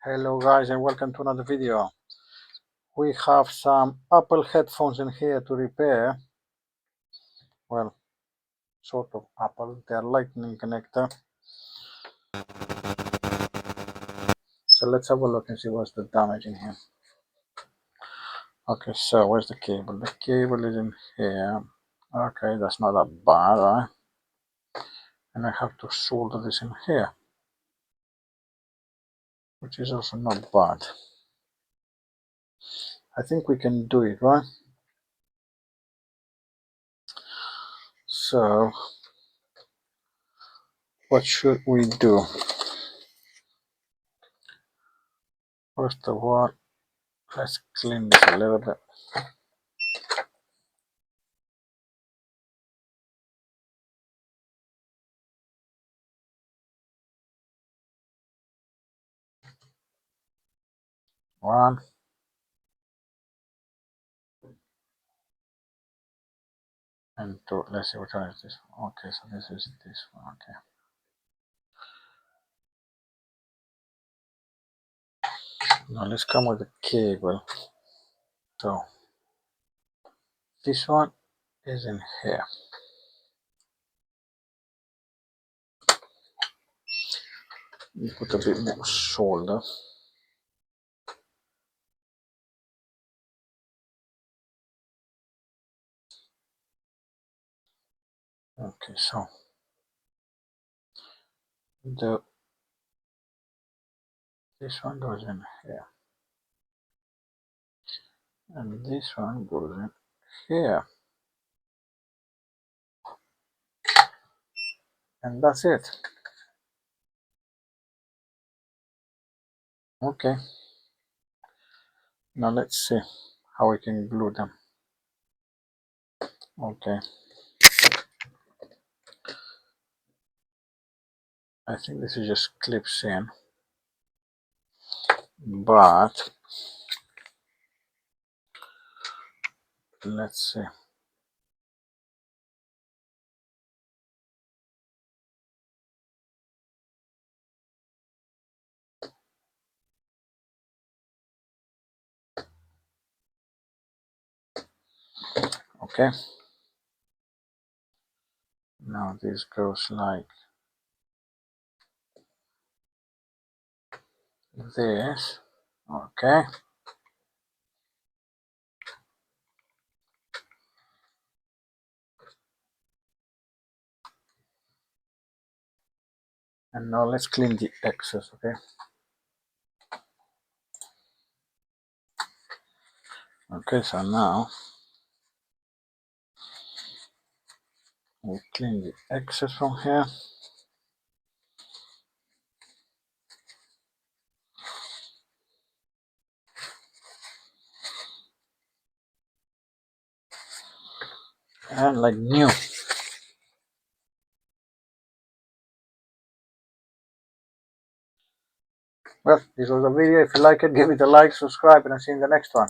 Hello guys and welcome to another video. We have some Apple headphones in here to repair. Well, sort of Apple, they're Lightning connector. So let's have a look and see what's the damage in here. Okay, so where's the cable? The cable is in here. Okay, that's not that bad, right? And I have to solder this in here, which is also not bad. I think we can do it, right? So what should we do? First of all, let's clean this a little bit. One. And two. Let's see which one is this one. Okay, so this is this one. Okay. Now let's come with the cable. So this one is in here. You put a bit more solder. Okay, so this one goes in here, and this one goes in here, and that's it. Okay. Now let's see how we can glue them. Okay. I think this is just clips in, but let's see. Okay. Now this goes like this. Okay. And now let's clean the excess, okay? Okay, so now we'll clean the excess from here. And like new. Well, this was the video. If you like it, give it a like, subscribe, and I'll see you in the next one.